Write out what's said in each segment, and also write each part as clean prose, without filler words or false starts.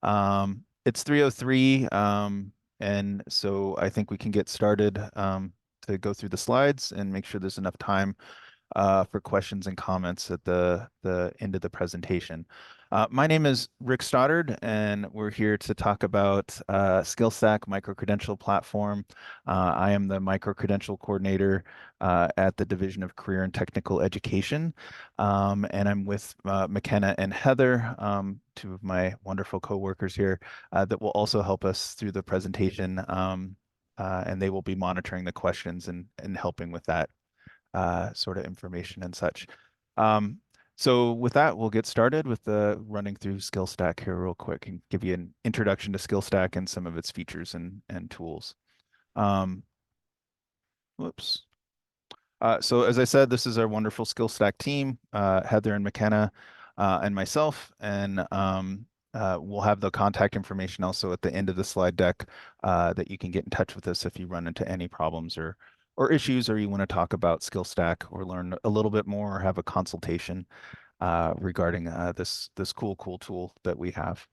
It's 3:03, and so I think we can get started to go through the slides and make sure there's enough time for questions and comments at the end of the presentation. My name is Rick Stoddard, and we're here to talk about SkillStack microcredential platform. I am the microcredential coordinator at the Division of Career and Technical Education, and I'm with McKenna and Heather, two of my wonderful coworkers here, that will also help us through the presentation, and they will be monitoring the questions and helping with that sort of information and such. Um, so with that, we'll get started with the running through SkillStack here real quick and give you an introduction to SkillStack and some of its features and tools. Um, whoops. So as I said, this is our wonderful SkillStack team, Heather and McKenna, and myself, and we'll have the contact information also at the end of the slide deck that you can get in touch with us if you run into any problems or issues, or you want to talk about SkillStack or learn a little bit more or have a consultation regarding this cool tool that we have.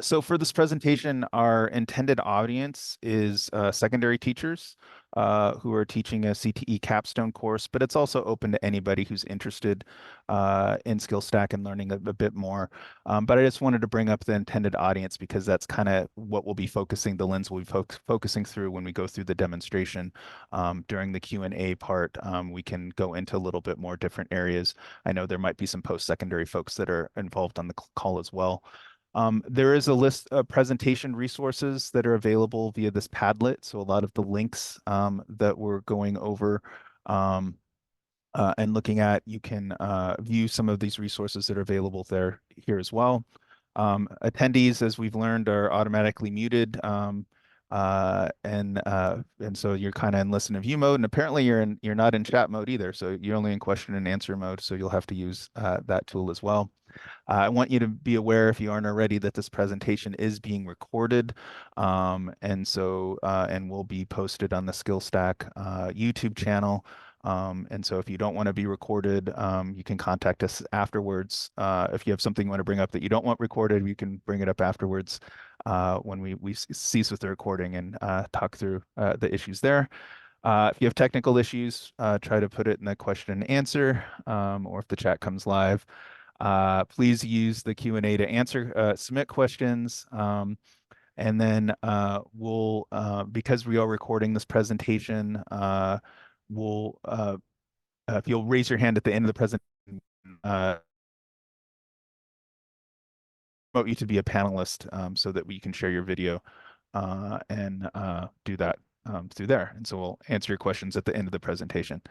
So for this presentation, our intended audience is secondary teachers who are teaching a CTE Capstone course, but it's also open to anybody who's interested in SkillStack and learning a bit more. But I just wanted to bring up the intended audience because that's kind of what we'll be focusing, the lens we'll be focusing through when we go through the demonstration. During the Q&A part, we can go into a little bit more different areas. I know there might be some post-secondary folks that are involved on the call as well. There is a list of presentation resources that are available via this Padlet. So a lot of the links that we're going over and looking at, you can view some of these resources that are available here as well. Attendees, as we've learned, are automatically muted. And so you're kind of in listen and view mode, and apparently you're not in chat mode either. So you're only in question and answer mode. So you'll have to use that tool as well. I want you to be aware, if you aren't already, that this presentation is being recorded, and will be posted on the SkillStack YouTube channel. And so if you don't want to be recorded, you can contact us afterwards. If you have something you want to bring up that you don't want recorded, you can bring it up afterwards when we cease with the recording and talk through the issues there. If you have technical issues, try to put it in the question and answer, or if the chat comes live. Please use the Q&A to answer, submit questions, and then we'll, because we are recording this presentation, we'll, if you'll raise your hand at the end of the presentation, promote you to be a panelist so that we can share your video and do that through there. And so we'll answer your questions at the end of the presentation.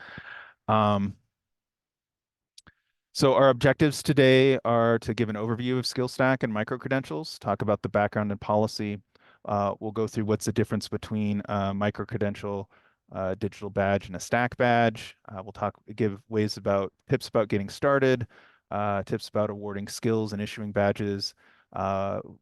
So our objectives today are to give an overview of SkillStack and microcredentials, talk about the background and policy. We'll go through what's the difference between a microcredential, digital badge, and a stack badge. We'll give tips about getting started, tips about awarding skills and issuing badges,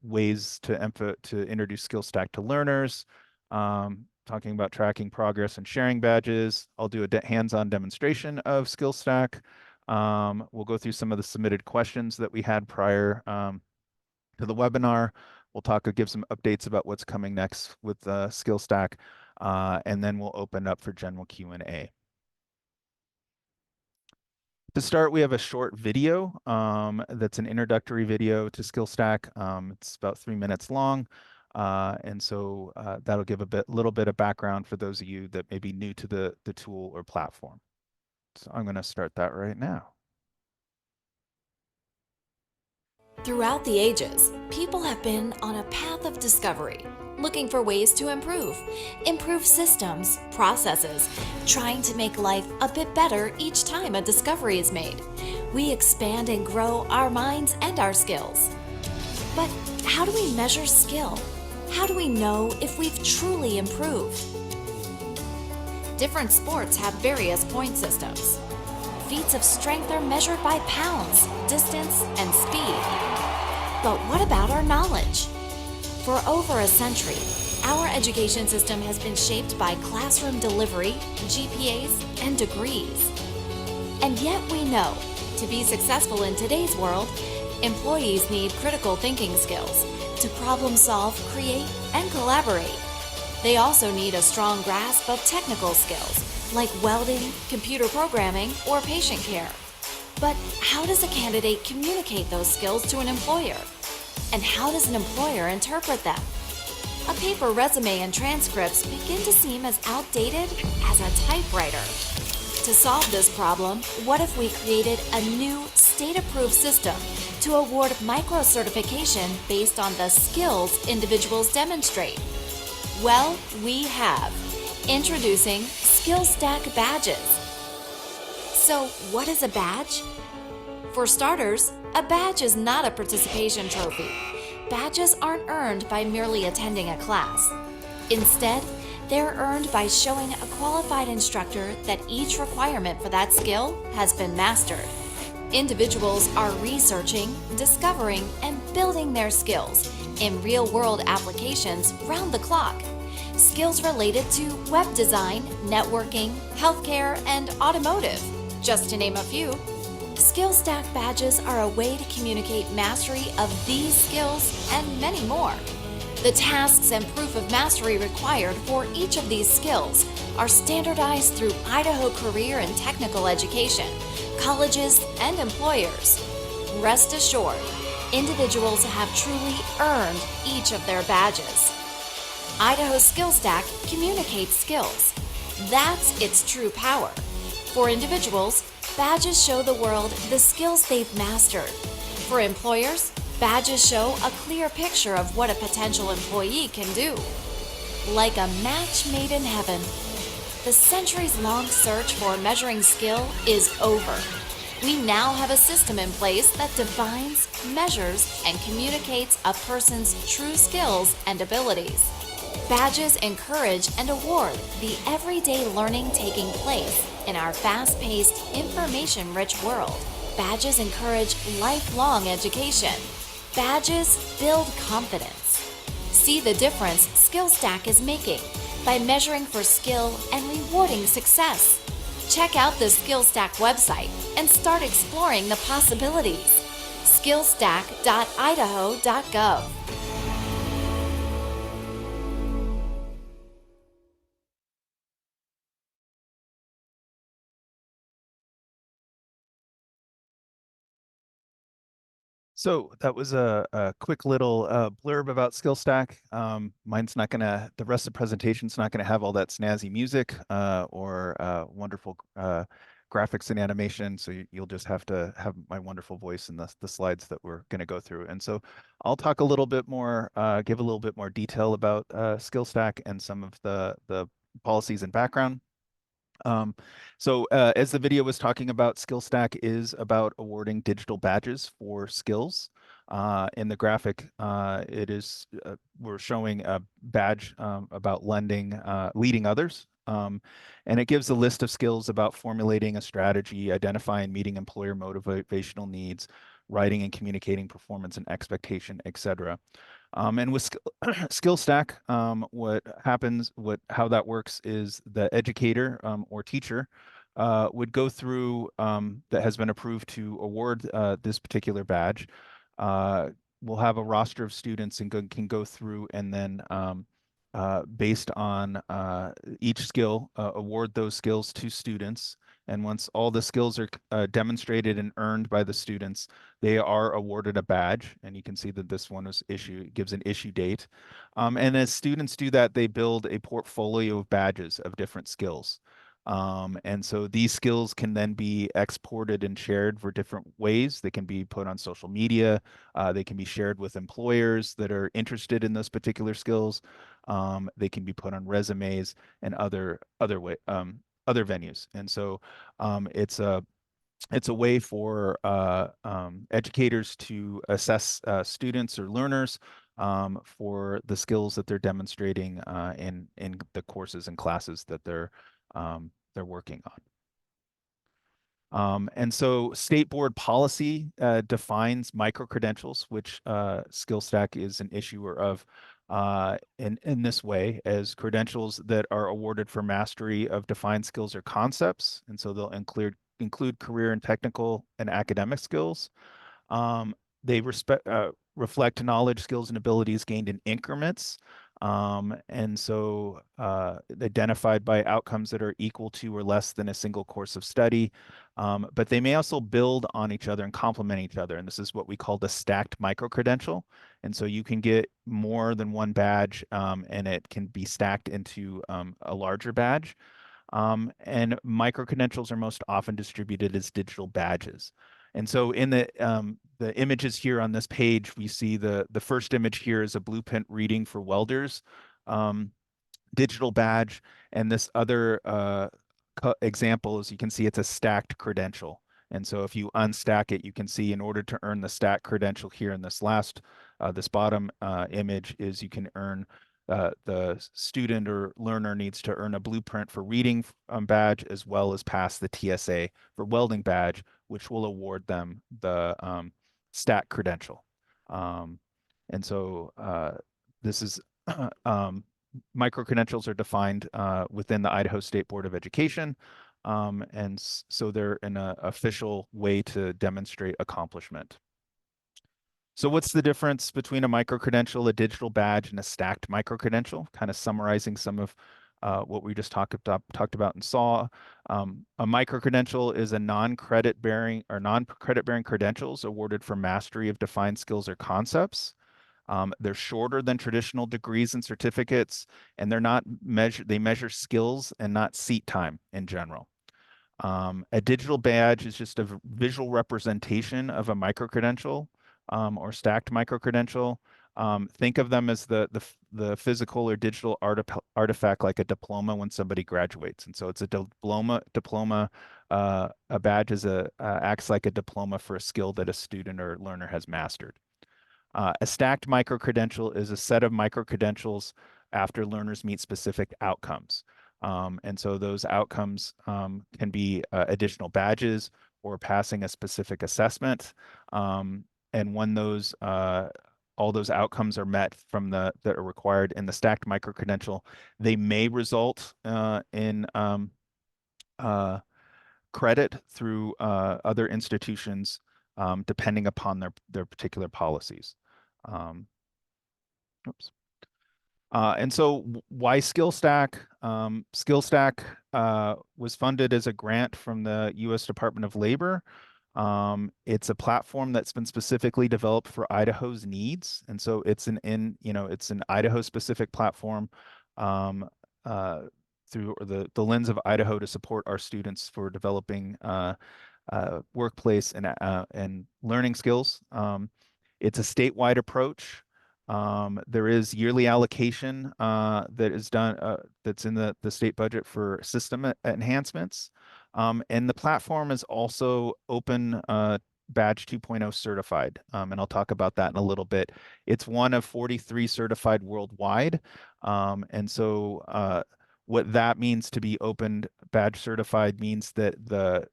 ways to introduce SkillStack to learners, talking about tracking progress and sharing badges. I'll do a hands-on demonstration of SkillStack. We'll go through some of the submitted questions that we had prior to the webinar. We'll give some updates about what's coming next with SkillStack, and then we'll open up for general Q&A. To start, we have a short video that's an introductory video to SkillStack. It's about 3 minutes long, and so that'll give a little bit of background for those of you that may be new to the tool or platform. So I'm going to start that right now. Throughout the ages, people have been on a path of discovery, looking for ways to improve systems, processes, trying to make life a bit better each time a discovery is made. We expand and grow our minds and our skills. But how do we measure skill? How do we know if we've truly improved? Different sports have various point systems. Feats of strength are measured by pounds, distance, and speed. But what about our knowledge? For over a century, our education system has been shaped by classroom delivery, GPAs, and degrees. And yet we know, to be successful in today's world, Employees need critical thinking skills to problem solve, create, and collaborate. They also need a strong grasp of technical skills like welding, computer programming, or patient care. But how does a candidate communicate those skills to an employer? And how does an employer interpret them? A paper resume and transcripts begin to seem as outdated as a typewriter. To solve this problem, what if we created a new state-approved system to award micro-certification based on the skills individuals demonstrate? Well, we have. Introducing SkillStack badges. So, what is a badge? For starters, a badge is not a participation trophy. Badges aren't earned by merely attending a class. Instead, they're earned by showing a qualified instructor that each requirement for that skill has been mastered. Individuals are researching, discovering, and building their skills in real-world applications round the clock. Skills related to web design, networking, healthcare, and automotive, just to name a few. SkillStack badges are a way to communicate mastery of these skills and many more. The tasks and proof of mastery required for each of these skills are standardized through Idaho career and technical education, colleges, and employers. Rest assured, individuals have truly earned each of their badges. Idaho SkillStack communicates skills. That's its true power. For individuals, badges show the world the skills they've mastered. For employers, badges show a clear picture of what a potential employee can do. Like a match made in heaven, the centuries-long search for measuring skill is over. We now have a system in place that defines, measures, and communicates a person's true skills and abilities. Badges encourage and award the everyday learning taking place in our fast-paced, information-rich world. Badges encourage lifelong education. Badges build confidence. See the difference SkillStack is making by measuring for skill and rewarding success. Check out the SkillStack website and start exploring the possibilities. skillstack.idaho.gov. So that was a quick little blurb about SkillStack. Mine's not gonna, the rest of the presentation's not gonna have all that snazzy music or wonderful graphics and animation. So you'll just have to have my wonderful voice in the slides that we're gonna go through. And so I'll talk a little bit more, give a little bit more detail about SkillStack and some of the policies and background. As the video was talking about, SkillStack is about awarding digital badges for skills. In the graphic, we're showing a badge about leading others. And it gives a list of skills about formulating a strategy, identifying, meeting employer motivational needs, writing and communicating performance and expectation, etc. And with SkillStack, how that works is the educator or teacher would go through that has been approved to award this particular badge. We'll have a roster of students and can go through and then based on each skill, award those skills to students. And once all the skills are demonstrated and earned by the students, they are awarded a badge. And you can see that this one was issued, gives an issue date. And as students do that, they build a portfolio of badges of different skills. And so these skills can then be exported and shared for different ways. They can be put on social media. They can be shared with employers that are interested in those particular skills. They can be put on resumes and other venues. And so it's a way for educators to assess students or learners for the skills that they're demonstrating in the courses and classes that they're working on. And so state board policy defines microcredentials, which SkillStack is an issuer of in this way as credentials that are awarded for mastery of defined skills or concepts. And so they'll include career and technical and academic skills. they reflect knowledge, skills, and abilities gained in increments. And so identified by outcomes that are equal to or less than a single course of study. But they may also build on each other and complement each other. And this is what we call the stacked microcredential. And so you can get more than one badge, and it can be stacked into a larger badge. And microcredentials are most often distributed as digital badges. And so in the images here on this page, we see the first image here is a blueprint reading for welders. Um, Digital badge, and this other example, as you can see, it's a stacked credential. And so if you unstack it, you can see in order to earn the stacked credential here in this bottom image is you can earn the student or learner needs to earn a blueprint for reading badge as well as pass the TSA for welding badge, which will award them the stack credential. Um, and so this is micro-credentials are defined within the Idaho State Board of Education. And so they're an official way to demonstrate accomplishment. So what's the difference between a micro-credential, a digital badge, and a stacked micro-credential? Kind of summarizing some of what we just talked about and saw. A micro-credential is a non-credit bearing or non-credit bearing credentials awarded for mastery of defined skills or concepts. They're shorter than traditional degrees and certificates, and they measure skills and not seat time in general. A digital badge is just a visual representation of a microcredential or stacked microcredential. Think of them as the physical or digital artifact like a diploma when somebody graduates. And so it's a diploma. A badge acts like a diploma for a skill that a student or learner has mastered. A stacked micro-credential is a set of micro-credentials after learners meet specific outcomes. And so those outcomes can be additional badges or passing a specific assessment. And when all those outcomes are met that are required in the stacked micro-credential, they may result in credit through other institutions, depending upon their particular policies. Um, oops. And so why SkillStack? SkillStack was funded as a grant from the U.S. Department of Labor. It's a platform that's been specifically developed for Idaho's needs. And so it's it's an Idaho specific platform uh, through the lens of Idaho to support our students for developing workplace and learning skills. It's a statewide approach. There is yearly allocation that is done that's in the state budget for system enhancements. And the platform is also open Badge 2.0 certified. And I'll talk about that in a little bit. It's one of 43 certified worldwide. And so what that means to be open badge certified means that the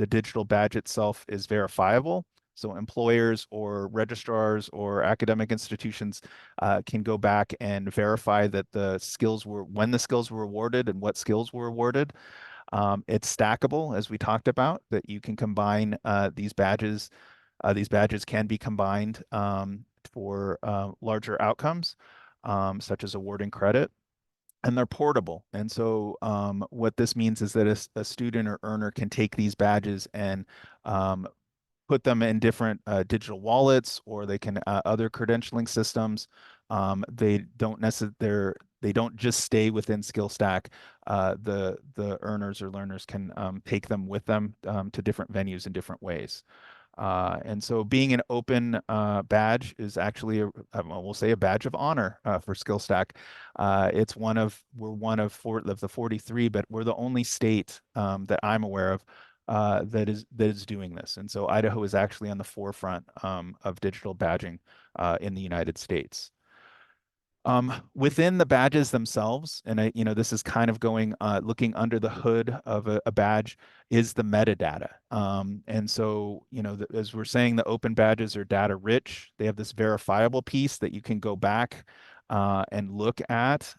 digital badge itself is verifiable. So employers or registrars or academic institutions can go back and verify that when the skills were awarded and what skills were awarded. It's stackable, as we talked about, that you can combine these badges. These badges can be combined for larger outcomes, such as awarding credit. And they're portable. And so what this means is that a student or earner can take these badges and put them in different digital wallets, or they can other credentialing systems. They don't just stay within SkillStack. The earners or learners can take them with them to different venues in different ways. And so being an open badge is actually we'll say a badge of honor for SkillStack. We're one of the 43, but we're the only state that I'm aware of that is doing this. And so Idaho is actually on the forefront of digital badging in the United States. Within the badges themselves, and this is kind of looking under the hood of a badge, is the metadata. And so, as we're saying, the open badges are data rich. They have this verifiable piece that you can go back and look at.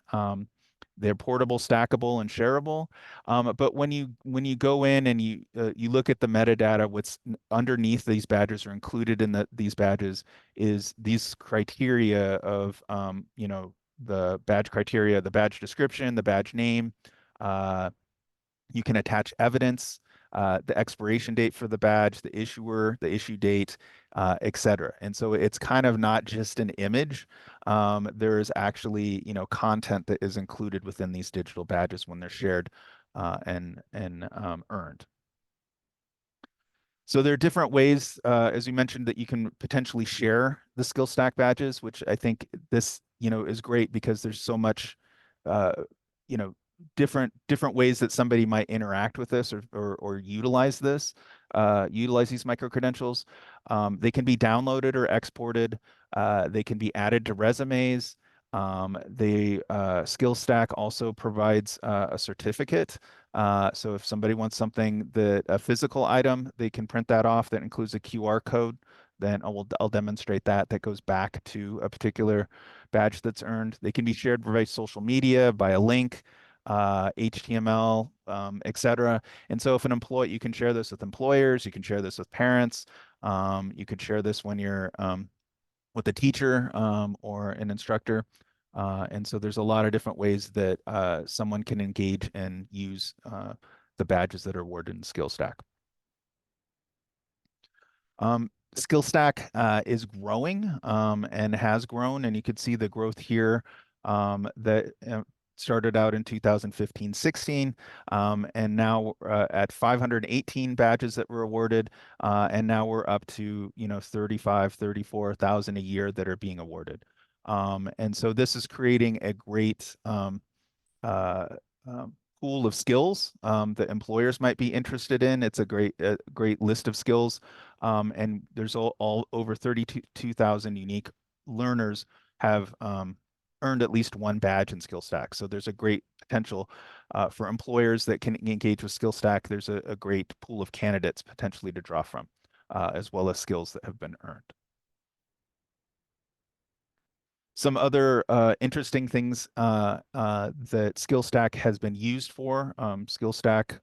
They're portable, stackable, and shareable. But when you go in and you look at the metadata, what's underneath these badges or included in these badges is these criteria of the badge criteria, the badge description, the badge name. Uh, you can attach evidence, the expiration date for the badge, the issuer, the issue date, et cetera. And so it's kind of not just an image. There is actually, content that is included within these digital badges when they're shared and earned. So there are different ways, as we mentioned, that you can potentially share the SkillStack badges, which I think this, is great because there's so much, uh, you know, different ways that somebody might interact with this or utilize these micro credentials. They can be downloaded or exported. They can be added to resumes. The SkillStack also provides a certificate. So if somebody wants something a physical item, they can print that off that includes a QR code. Then I'll demonstrate that goes back to a particular badge that's earned. They can be shared by social media, by a link, HTML, etc. And so if an employee, you can share this with employers, you can share this with parents, you could share this when you're with a teacher or an instructor. And so there's a lot of different ways that someone can engage and use the badges that are awarded in SkillStack. SkillStack is growing and has grown, and you can see the growth here that started out in 2015-16, and now at 518 badges that were awarded, and now we're up to 35, 34,000 a year that are being awarded. And so this is creating a great uh, pool of skills that employers might be interested in. It's a great list of skills, and there's all over 32,000 unique learners have earned at least one badge in SkillStack. So there's a great potential for employers that can engage with SkillStack. There's a great pool of candidates potentially to draw from, as well as skills that have been earned. Some other interesting things that SkillStack has been used for. SkillStack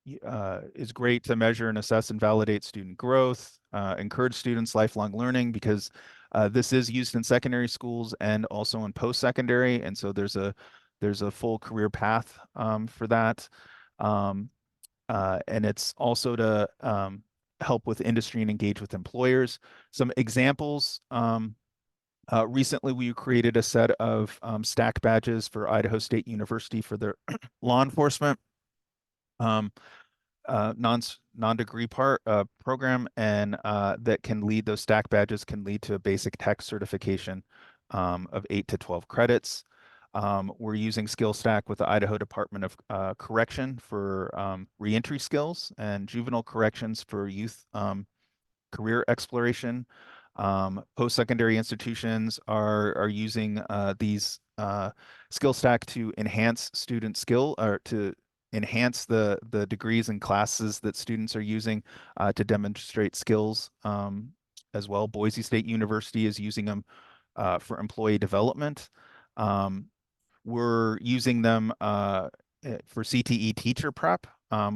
is great to measure and assess and validate student growth, encourage students' lifelong learning because this is used in secondary schools and also in post-secondary, and so there's a full career path for that. Um, and it's also to help with industry and engage with employers. Some examples. Recently, we created a set of stack badges for Idaho State University for their law enforcement um, non-degree program, and that can lead those stack badges can lead to a basic tech certification of 8 to 12 credits. We're using SkillStack with the Idaho Department of Correction for reentry skills and juvenile corrections for youth career exploration. Post-secondary institutions are using these SkillStack to enhance student skill or to enhance the degrees and classes that students are using to demonstrate skills as well. Boise State University is using them for employee development. Um, we're using them for CTE teacher prep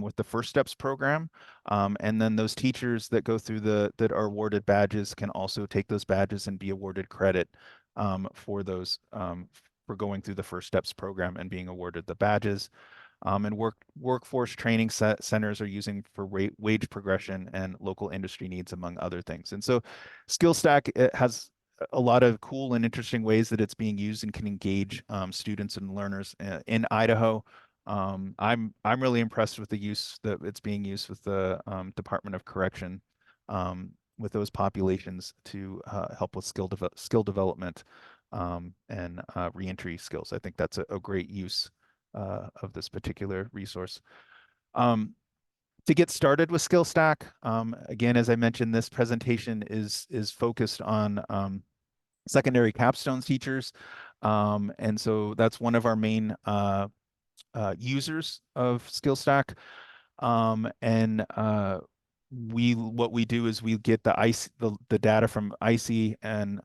with the First Steps program. And then those teachers that go through that are awarded badges can also take those badges and be awarded credit for those for going through the First Steps program and being awarded the badges. And workforce training centers are using for wage progression and local industry needs, among other things. And so SkillStack has a lot of cool and interesting ways that it's being used and can engage students and learners in Idaho. I'm really impressed with the use that it's being used with the Department of Correction with those populations to help with skill development and reentry skills. I think that's a great use of this particular resource. To get started with SkillStack, again, as I mentioned, this presentation is focused on secondary capstone teachers. And so that's one of our main users of SkillStack. And what we do is we get the data from ICE and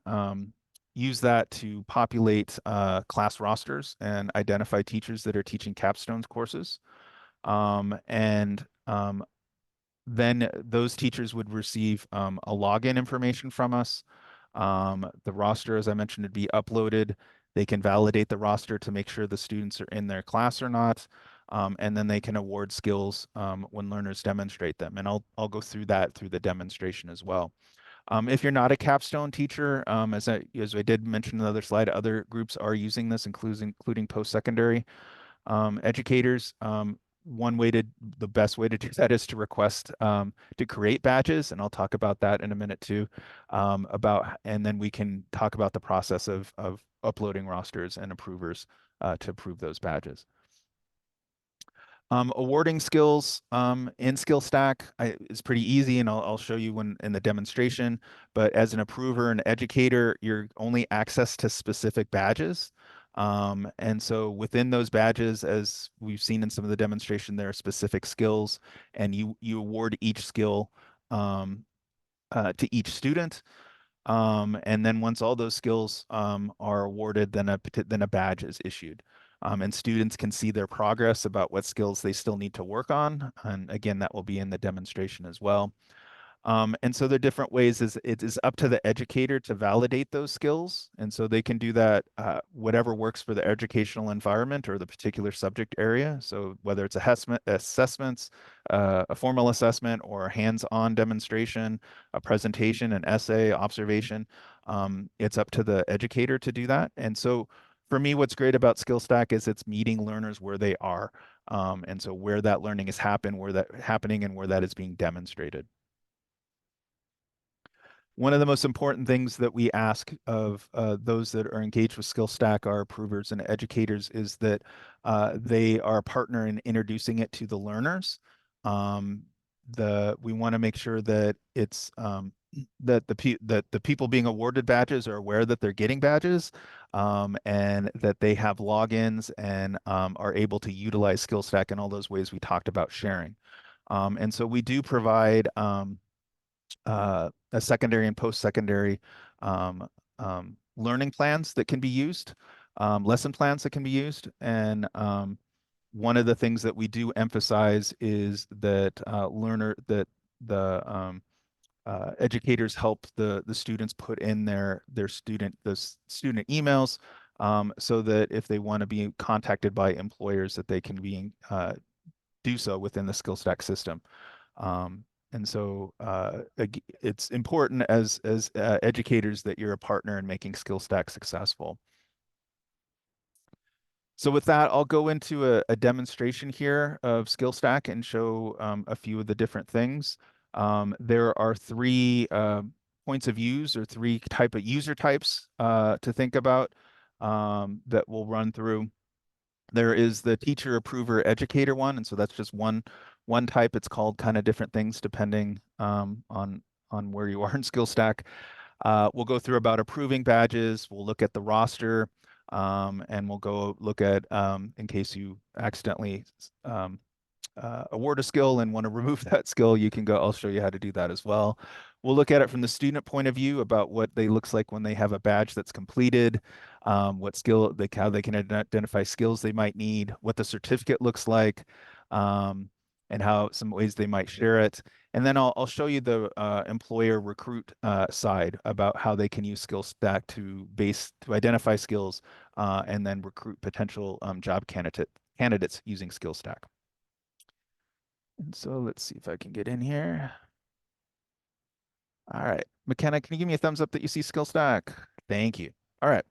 use that to populate class rosters and identify teachers that are teaching Capstone's courses. And then those teachers would receive a login information from us. The roster, as I mentioned, would be uploaded. They can validate the roster to make sure the students are in their class or not. And then they can award skills when learners demonstrate them. And I'll go through that through the demonstration as well. If you're not a Capstone teacher, as I did mention in the other slide, other groups are using this, including post-secondary educators. One way to, the best way to do that is to request to create badges, and I'll talk about that in a minute too. And then we can talk about the process of uploading rosters and approvers to approve those badges. Awarding skills in SkillStack is pretty easy, and I'll show you when in the demonstration. But as an approver and educator, you're only access to specific badges. And so within those badges, as we've seen in some of the demonstration, there are specific skills, and you award each skill to each student. And then once all those skills are awarded, then a badge is issued. And students can see their progress about what skills they still need to work on. And again, that will be in the demonstration as well. And so there are different ways it is up to the educator to validate those skills. And so they can do that whatever works for the educational environment or the particular subject area. So whether it's assessments, a formal assessment or a hands-on demonstration, a presentation, an essay, observation, it's up to the educator to do that. And so for me, what's great about SkillStack is it's meeting learners where they are. And so where that learning is happening and where that is being demonstrated. One of the most important things that we ask of those that are engaged with SkillStack, our approvers and educators, is that they are a partner in introducing it to the learners. We want to make sure that it's that the people being awarded badges are aware that they're getting badges, and that they have logins and are able to utilize SkillStack in all those ways we talked about sharing. And so we do provide a secondary and post-secondary learning plans that can be used, lesson plans that can be used. And one of the things that we do emphasize is that educators help the students put in their student emails, so that if they want to be contacted by employers, that they can do so within the SkillStack system. And so it's important as educators that you're a partner in making SkillStack successful. So with that, I'll go into a demonstration here of SkillStack and show a few of the different things. There are three points of use or three type of user types to think about that we'll run through. There is the teacher, approver, educator one, and so that's just one type. It's called kind of different things depending on where you are in SkillStack. We'll go through about approving badges. We'll look at the roster, and we'll go look at in case you accidentally award a skill and want to remove that skill, you can go. I'll show you how to do that as well. We'll look at it from the student point of view about what they looks like when they have a badge that's completed, how they can identify skills they might need, what the certificate looks like, and how some ways they might share it. And then I'll show you the employer recruit side about how they can use SkillStack to identify skills and then recruit potential job candidates using SkillStack. And so let's see if I can get in here. All right. McKenna, can you give me a thumbs up that you see SkillStack? Thank you. All right.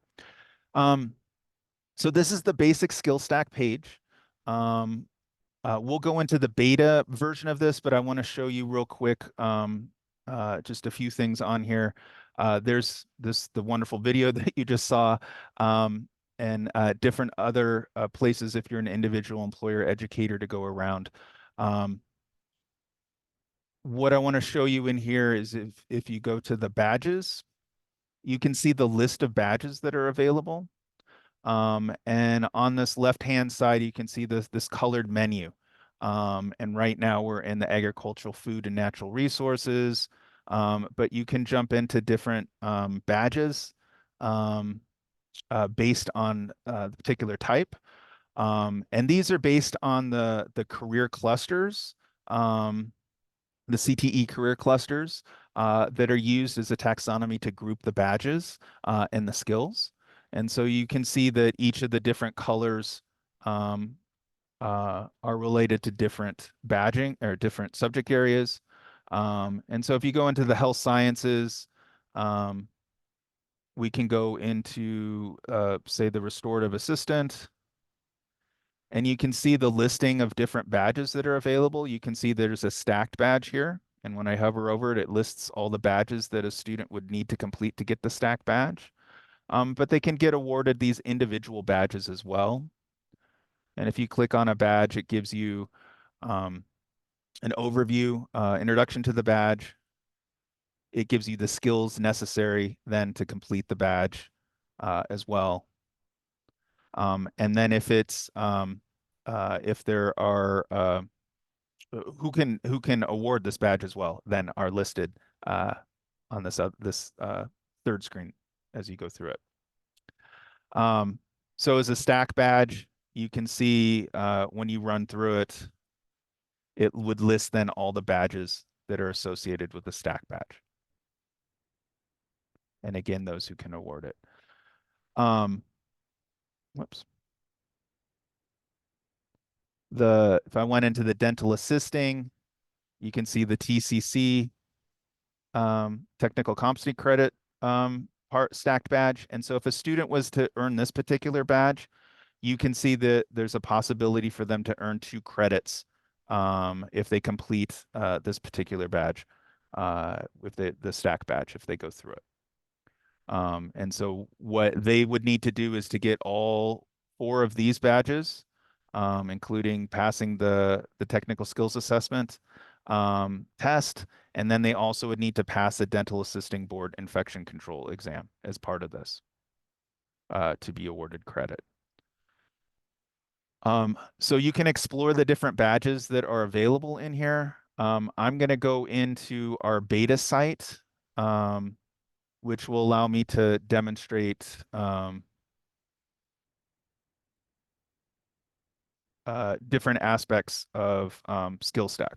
So this is the basic SkillStack page. We'll go into the beta version of this, but I want to show you real quick just a few things on here. There's the wonderful video that you just saw, and different other places if you're an individual employer educator to go around. What I want to show you in here is if you go to the badges, you can see the list of badges that are available. And on this left-hand side, you can see this colored menu. And right now we're in the agricultural, food, and natural resources. But you can jump into different badges based on the particular type. And these are based on the career clusters, the CTE career clusters that are used as a taxonomy to group the badges and the skills. And so you can see that each of the different colors are related to different badging or different subject areas. And so if you go into the health sciences, um, we can go into, say, the restorative assistant, and you can see the listing of different badges that are available. You can see there's a stacked badge here. And when I hover over it, it lists all the badges that a student would need to complete to get the stacked badge. But they can get awarded these individual badges as well. And if you click on a badge, it gives you um, an overview, introduction to the badge. It gives you the skills necessary then to complete the badge as well. And then if there are who can award this badge as well, then are listed uh, on this third screen as you go through it. So as a stack badge, you can see when you run through it, it would list then all the badges that are associated with the stack badge. And again, those who can award it. Whoops. If I went into the dental assisting, you can see the TCC technical competency credit part stacked badge. And so if a student was to earn this particular badge, you can see that there's a possibility for them to earn 2 credits if they complete this particular badge, with the stack badge, if they go through it. And so what they would need to do is to get all 4 of these badges, including passing the technical skills assessment test, and then they also would need to pass a dental assisting board infection control exam as part of this to be awarded credit. So you can explore the different badges that are available in here. I'm going to go into our beta site, which will allow me to demonstrate different aspects of SkillStack.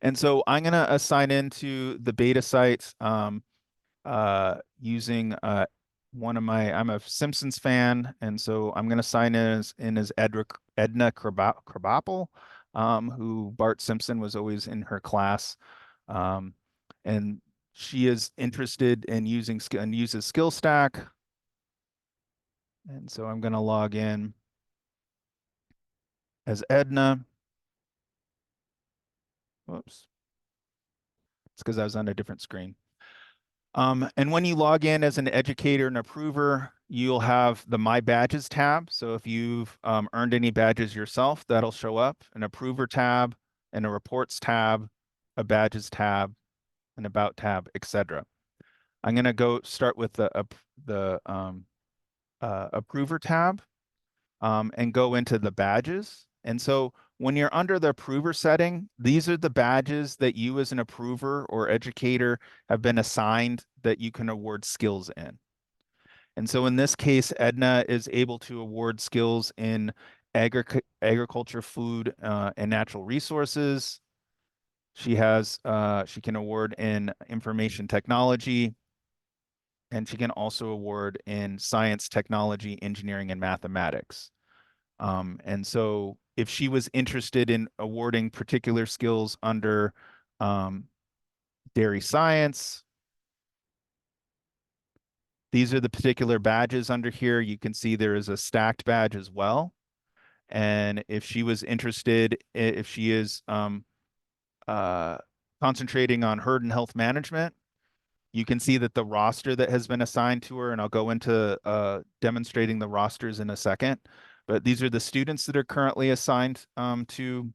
And so I'm going to assign into the beta site using I'm a Simpsons fan, and so I'm going to sign in as Edna Krabappel, who Bart Simpson was always in her class. And she is interested in using and uses SkillStack. And so I'm going to log in as Edna. Whoops. It's because I was on a different screen. And when you log in as an educator and approver, you'll have the My Badges tab. So if you've earned any badges yourself, that'll show up, an approver tab, and a reports tab, a badges tab, an about tab, etc. I'm going to go start with the approver tab and go into the badges. And so when you're under the approver setting, these are the badges that you as an approver or educator have been assigned that you can award skills in. And so in this case, Edna is able to award skills in agriculture, food, and natural resources. She can award in information technology, and she can also award in science, technology, engineering, and mathematics. And so if she was interested in awarding particular skills under dairy science, these are the particular badges under here. You can see there is a stacked badge as well. And if she was interested, if she is concentrating on herd and health management, you can see that the roster that has been assigned to her, and I'll go into demonstrating the rosters in a second, but these are the students that are currently assigned to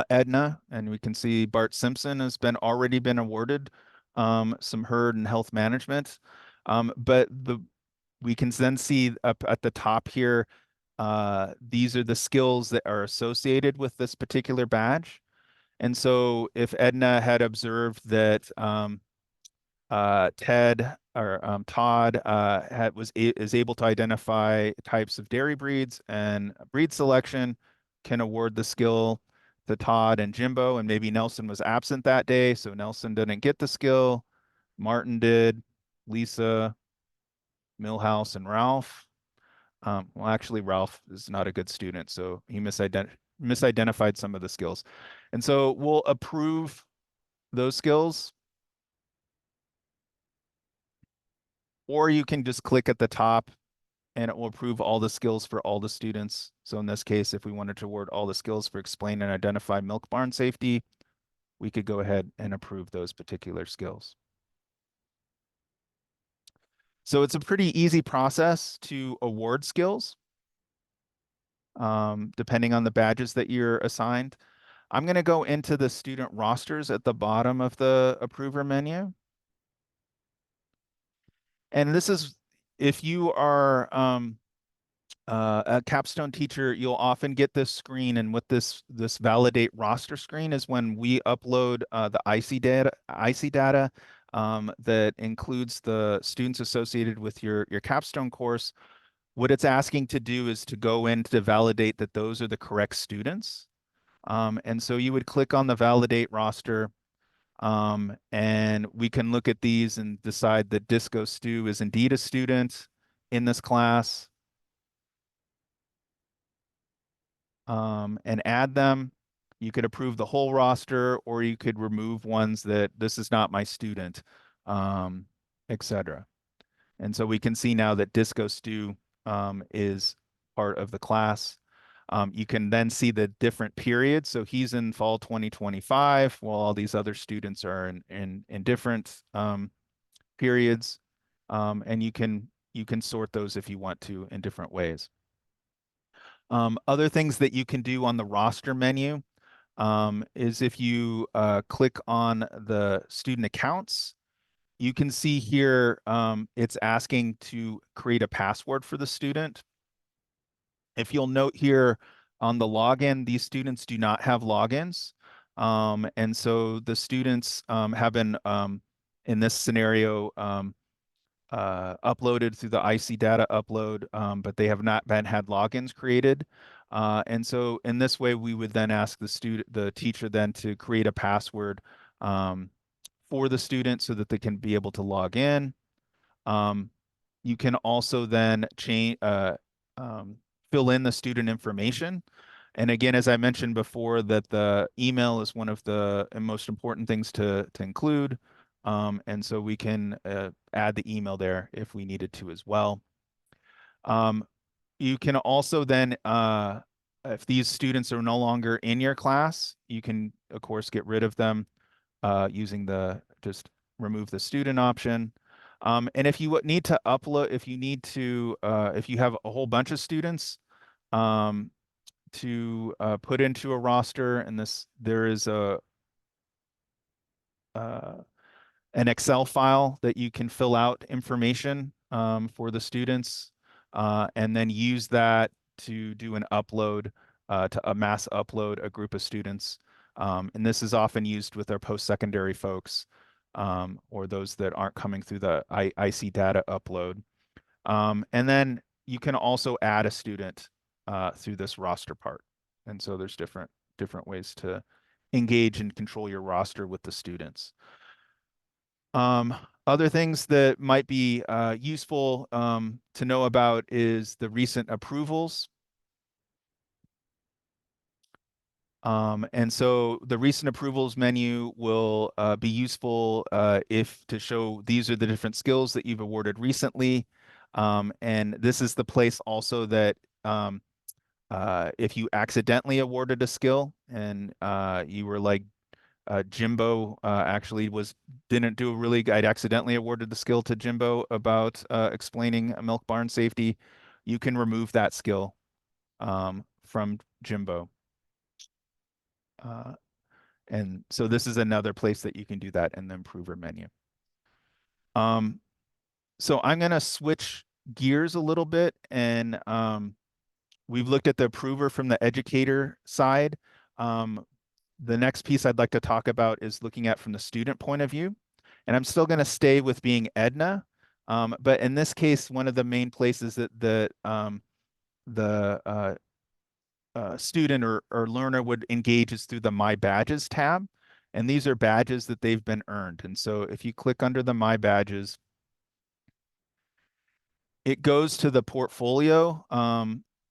Edna, and we can see Bart Simpson has already been awarded some herd and health management. But we can then see up at the top here, these are the skills that are associated with this particular badge. And so if Edna had observed that Ted Todd is able to identify types of dairy breeds and breed selection, can award the skill to Todd and Jimbo, and maybe Nelson was absent that day, so Nelson didn't get the skill. Martin did, Lisa, Millhouse, and Ralph. Well, actually, Ralph is not a good student, so he misidentified some of the skills. And so we'll approve those skills, or you can just click at the top and it will approve all the skills for all the students. So in this case, if we wanted to award all the skills for explain and identify milk barn safety, we could go ahead and approve those particular skills. So it's a pretty easy process to award skills, depending on the badges that you're assigned. I'm going to go into the student rosters at the bottom of the approver menu. And this is, if you are a Capstone teacher, you'll often get this screen, and what this validate roster screen is when we upload the IC data that includes the students associated with your Capstone course. What it's asking to do is to go in to validate that those are the correct students. And so you would click on the validate roster, and we can look at these and decide that Disco Stu is indeed a student in this class, and add them. You could approve the whole roster, or you could remove ones that this is not my student, etc. And so we can see now that Disco Stu is part of the class. You can then see the different periods. So he's in fall 2025, while all these other students are in different periods. And you can sort those if you want to in different ways. Other things that you can do on the roster menu is if you click on the student accounts, you can see here it's asking to create a password for the student. If you'll note here on the login, these students do not have logins. And so the students have been, in this scenario, uploaded through the IC data upload, but they have not had logins created. And so in this way, we would then ask the teacher then to create a password for the student so that they can be able to log in. You can also then fill in the student information. And again, as I mentioned before, that the email is one of the most important things to include. And so we can add the email there if we needed to as well. You can also then, if these students are no longer in your class, you can, of course, get rid of them using just remove the student option. And if you need to upload, if you have a whole bunch of students to put into a roster, and there is an Excel file that you can fill out information for the students, and then use that to do an upload, to a mass upload a group of students. And this is often used with our post-secondary folks, or those that aren't coming through the IC data upload. And then you can also add a student through this roster part. And so there's different ways to engage and control your roster with the students. Other things that might be useful to know about is the recent approvals. And so the recent approvals menu will be useful if to show these are the different skills that you've awarded recently. And this is the place also that if you accidentally awarded a skill and you were like Jimbo actually didn't do a really good, I'd accidentally awarded the skill to Jimbo about explaining a milk barn safety, you can remove that skill from Jimbo. And so this is another place that you can do that in the improver menu. So I'm going to switch gears a little bit, and we've looked at the approver from the educator side. The next piece I'd like to talk about is looking at from the student point of view. And I'm still going to stay with being Edna, But in this case, one of the main places that the student or learner would engage is through the My Badges tab. And these are badges that they've been earned. And so if you click under the My Badges, it goes to the portfolio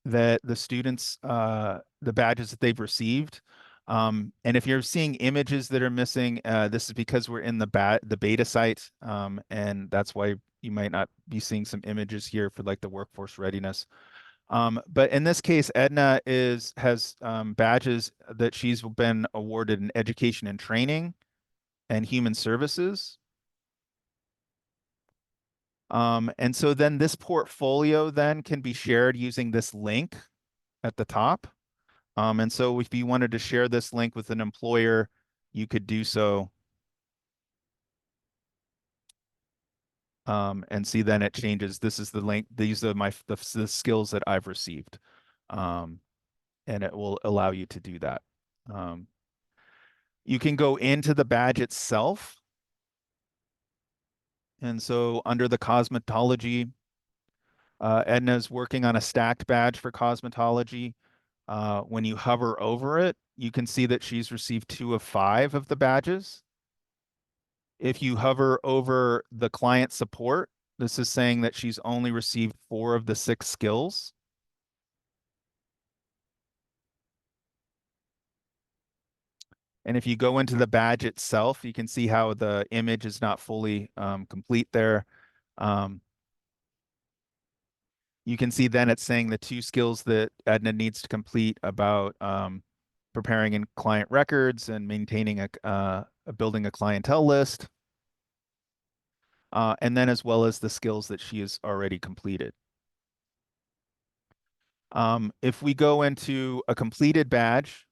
that the students, the badges that they've received. And if you're seeing images that are missing, this is because we're in the beta site, and that's why you might not be seeing some images here for like the workforce readiness. But in this case, Edna has badges that she's been awarded in education and training and human services. And so then this portfolio then can be shared using this link at the top. And so if you wanted to share this link with an employer, you could do so. And see, then it changes. This is the link. These are the skills that I've received. Um, and it will allow you to do that. Um, you can go into the badge itself. And so under the cosmetology, Edna's working on a stacked badge for cosmetology. When you hover over it, you can see that she's received 2 of 5 of the badges. If you hover over the client support, this is saying that she's only received 4 of the 6 skills. And if you go into the badge itself, you can see how the image is not fully complete there. Um, you can see then it's saying the 2 skills that Edna needs to complete about preparing in client records and maintaining building a clientele list, and then as well as the skills that she has already completed. If we go into a completed badge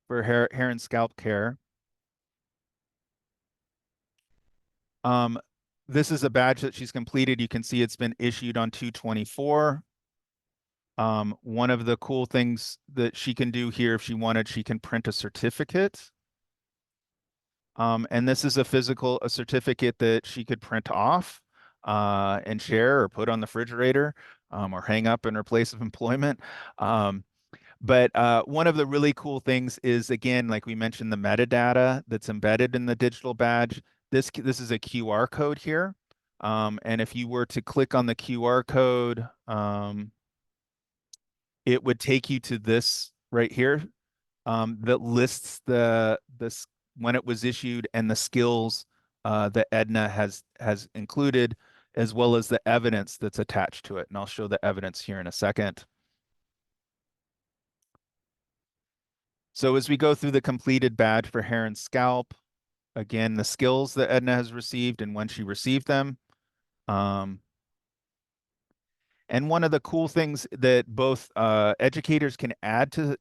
for hair and scalp care, um, this is a badge that she's completed. You can see it's been issued on 2/24. One of the cool things that she can do here, if she wanted, she can print a certificate. And this is a certificate that she could print off and share or put on the refrigerator or hang up in her place of employment. But one of the really cool things is, again, like we mentioned, the metadata that's embedded in the digital badge. This is a QR code here. And if you were to click on the QR code, it would take you to this right here that lists this when it was issued and the skills that Edna has included, as well as the evidence that's attached to it. And I'll show the evidence here in a second. So as we go through the completed badge for hair and scalp, again, the skills that Edna has received and when she received them. Um, And one of the cool things that both educators can add to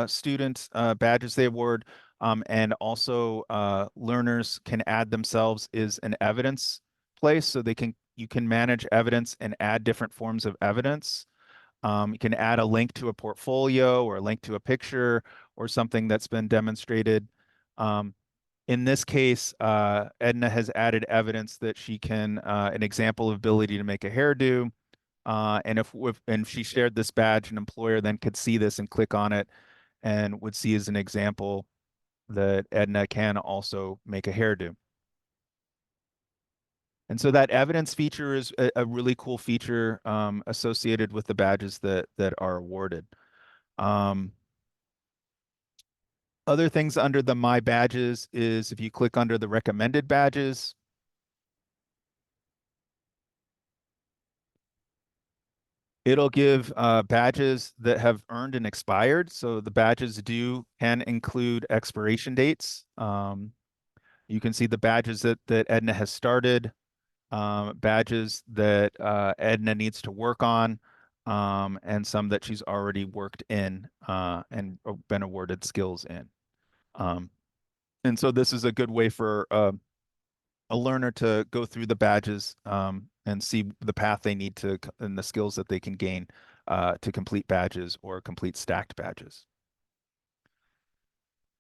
students' badges they award, and also learners can add themselves is an evidence place. So you can manage evidence and add different forms of evidence. You can add a link to a portfolio or a link to a picture or something that's been demonstrated. Um, in this case, Edna has added evidence that she can, an example of ability to make a hairdo. And if she shared this badge, an employer then could see this and click on it and would see as an example that Edna can also make a hairdo. And so that evidence feature is a really cool feature associated with the badges that are awarded. Um, Other things under the My Badges is if you click under the recommended badges, it'll give badges that have earned and expired. So the badges can include expiration dates. You can see the badges that Edna has started, badges that Edna needs to work on, and some that she's already worked in and been awarded skills in. Um, and so this is a good way for a learner to go through the badges and see the path they need to and the skills that they can gain to complete badges or complete stacked badges.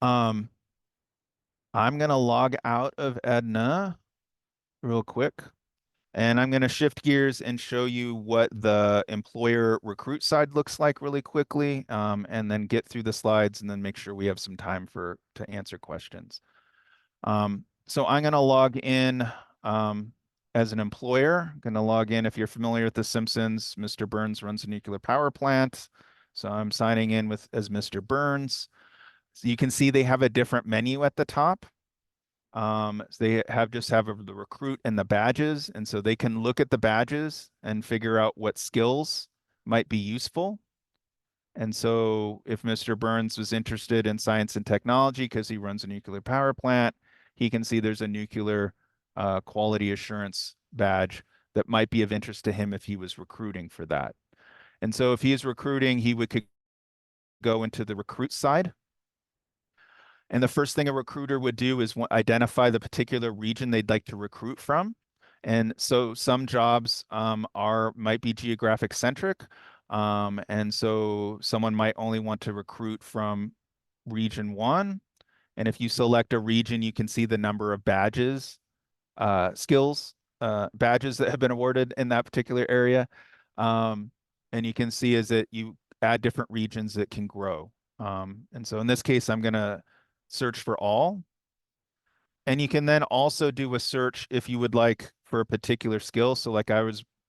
Um, I'm going to log out of Edna real quick, And I'm going to shift gears and show you what the employer recruit side looks like really quickly, and then get through the slides and then make sure we have some time to answer questions. So I'm going to log in as an employer. I'm going to log in. If you're familiar with The Simpsons, Mr. Burns runs a nuclear power plant. So I'm signing in with as Mr. Burns. So you can see they have a different menu at the top. So they just have the recruit and the badges, and so they can look at the badges and figure out what skills might be useful. And so if Mr. Burns was interested in science and technology because he runs a nuclear power plant, he can see there's a nuclear quality assurance badge that might be of interest to him if he was recruiting for that. And so if he is recruiting, could go into the recruit side. And the first thing a recruiter would do is identify the particular region they'd like to recruit from. And so some jobs might be geographic centric. And so someone might only want to recruit from region one. And if you select a region, you can see the number of badges, skills, badges that have been awarded in that particular area. And you can see is that you add different regions that can grow. And so in this case, I'm going to search for all. And you can then also do a search if you would like for a particular skill. So like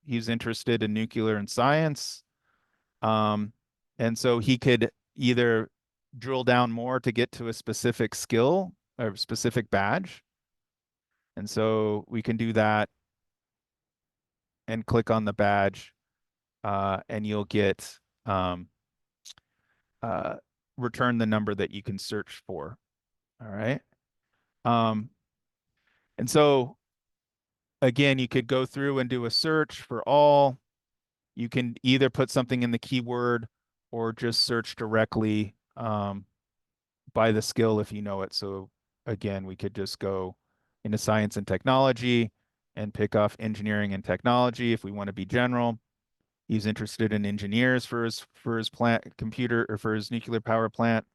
he's interested in nuclear and science. And so he could either drill down more to get to a specific skill or specific badge. And so we can do that and click on the badge, and you'll get uh, return the number that you can search for. All right. Um, and so again, you could go through and do a search for all. You can either put something in the keyword or just search directly by the skill if you know it. So again, we could just go into science and technology and pick off engineering and technology if we want to be general. He's interested in engineers for his plant computer or for his nuclear power plant.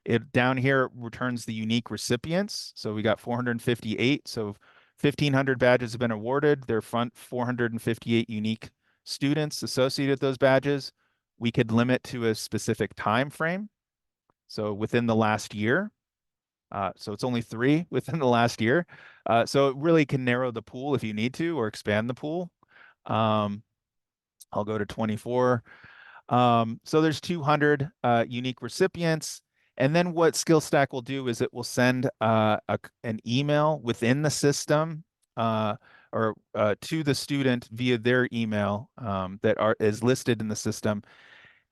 It down here returns the unique recipients. So we got 458. So 1,500 badges have been awarded. There are 458 unique students associated with those badges. We could limit to a specific time frame. So within the last year. So it's only 3 within the last year. So it really can narrow the pool if you need to or expand the pool. I'll go to 24. So there's 200 unique recipients. And then what SkillStack will do is it will send an email within the system or to the student via their email is listed in the system.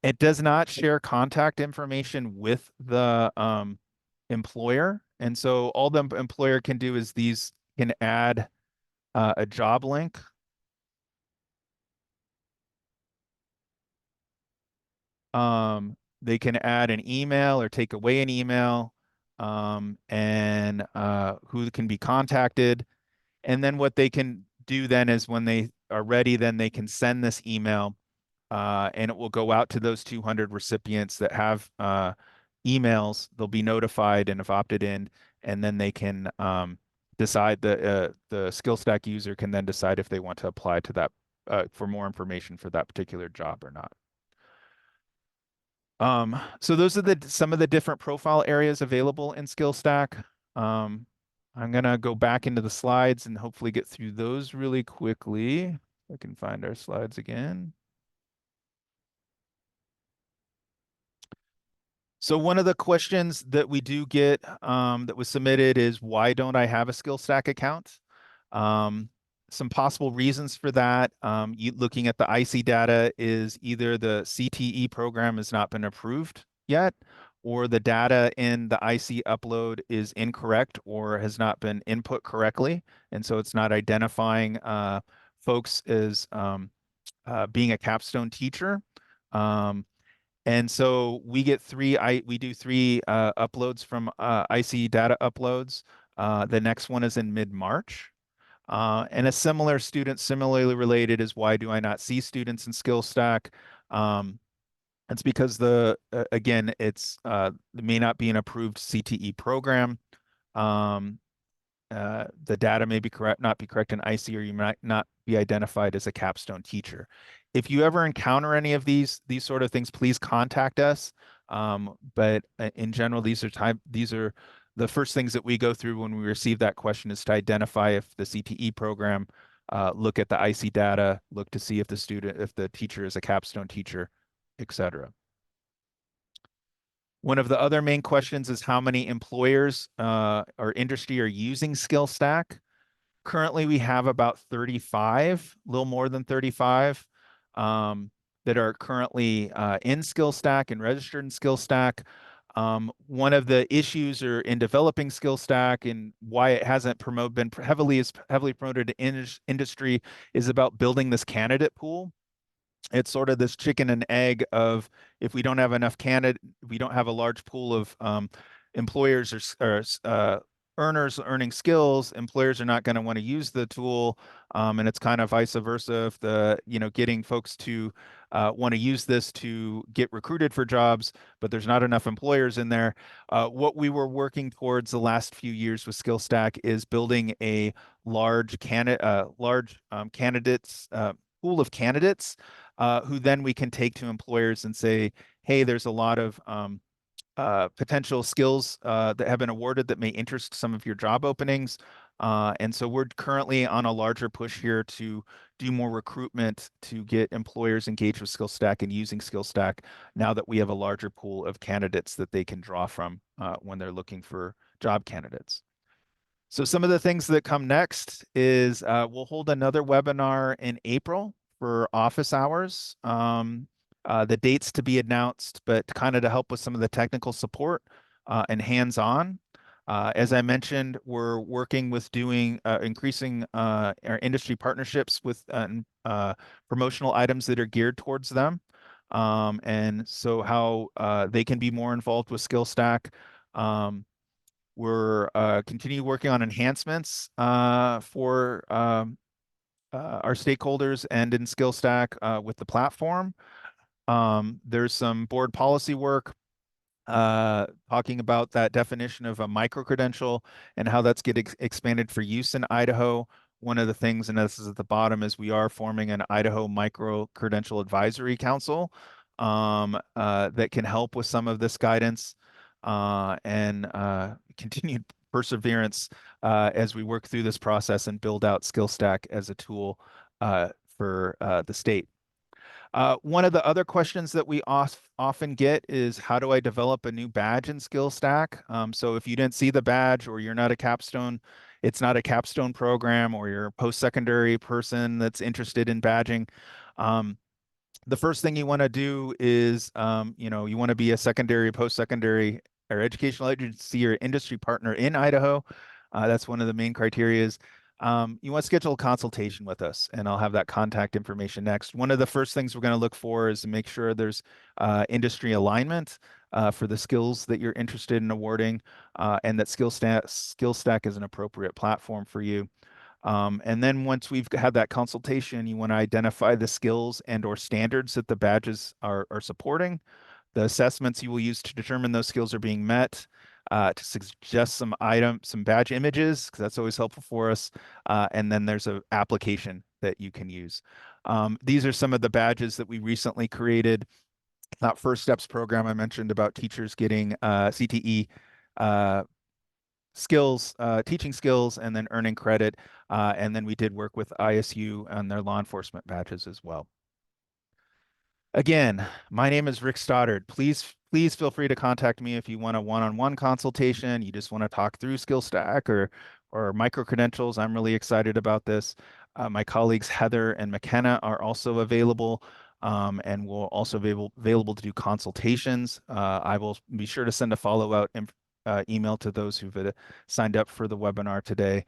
It does not share contact information with the employer. And so all the employer can do is these can add a job link. They can add an email or take away an email, and who can be contacted. And then what they can do then is when they are ready, then they can send this email, and it will go out to those 200 recipients that have emails. They'll be notified and have opted in, and then they can decide the SkillStack user can then decide if they want to apply to that for more information for that particular job or not. So those are some of the different profile areas available in SkillStack. I'm gonna go back into the slides and hopefully get through those really quickly. I can find our slides again. So one of the questions that we do get that was submitted is why don't I have a SkillStack account? Some possible reasons for that, looking at the IC data is either the CTE program has not been approved yet, or the data in the IC upload is incorrect or has not been input correctly. And so it's not identifying folks as being a Capstone teacher. And so we do 3 uploads from IC data uploads. The next one is in mid-March. And a similar student, similarly related, is why do I not see students in SkillStack? It's because again, it may not be an approved CTE program. the data may be correct, not be correct in IC, or you might not be identified as a Capstone teacher. If you ever encounter any of these sort of things, please contact us. But in general, these are the first things that we go through when we receive that question, is to identify if the CTE program, look at the IC data, look to see if the teacher is a Capstone teacher, etc. One of the other main questions is how many employers or industry are using SkillStack. Currently, we have about 35, a little more than 35, that are currently in SkillStack and registered in SkillStack. One of the issues in developing SkillStack and why it hasn't been heavily promoted in industry is about building this candidate pool. It's sort of this chicken and egg of, if we don't have enough if we don't have a large pool of employers or earners earning skills, employers are not going to want to use the tool. And it's kind of vice versa. If getting folks to want to use this to get recruited for jobs, but there's not enough employers in there. What we were working towards the last few years with SkillStack is building a large candidates pool of candidates, who then we can take to employers and say, hey, there's a lot of potential skills that have been awarded that may interest some of your job openings. And so we're currently on a larger push here to do more recruitment to get employers engaged with SkillStack and using SkillStack, now that we have a larger pool of candidates that they can draw from when they're looking for job candidates. So some of the things that come next is we'll hold another webinar in April for office hours. The dates to be announced, but kind of to help with some of the technical support and hands-on. As I mentioned, we're working with increasing our industry partnerships with promotional items that are geared towards them. And so how they can be more involved with SkillStack. We're continue working on enhancements for our stakeholders and in SkillStack with the platform. There's some board policy work talking about that definition of a microcredential and how that's getting expanded for use in Idaho. One of the things, and this is at the bottom, is we are forming an Idaho Microcredential Advisory Council that can help with some of this guidance and continued perseverance as we work through this process and build out SkillStack as a tool for the state. One of the other questions that we often get is, how do I develop a new badge in SkillStack? So if you didn't see the badge, or you're not a Capstone, it's not a Capstone program, or you're a post-secondary person that's interested in badging, the first thing you want to do is, you want to be a secondary, post-secondary, or educational agency or industry partner in Idaho. That's one of the main criterias. You want to schedule a consultation with us, and I'll have that contact information next. One of the first things we're going to look for is to make sure there's industry alignment for the skills that you're interested in awarding, and that SkillStack is an appropriate platform for you. And then once we've had that consultation, you want to identify the skills and or standards that the badges are supporting, the assessments you will use to determine those skills are being met, to suggest some badge images, because that's always helpful for us. And then there's an application that you can use. These are some of the badges that we recently created. That First Steps program I mentioned about teachers getting CTE skills, teaching skills, and then earning credit. And then we did work with ISU on their law enforcement badges as well. Again, my name is Rick Stoddard. Please feel free to contact me if you want a one-on-one consultation, you just want to talk through SkillStack or microcredentials. I'm really excited about this. My colleagues Heather and McKenna are also available, and will also be available to do consultations. I will be sure to send a follow-up email to those who've signed up for the webinar today.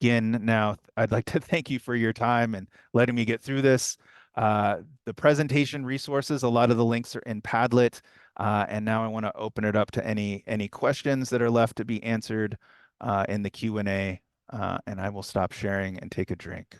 Again, now I'd like to thank you for your time and letting me get through this. The presentation resources, a lot of the links are in Padlet. And now I want to open it up to any questions that are left to be answered in the Q&A. And I will stop sharing and take a drink.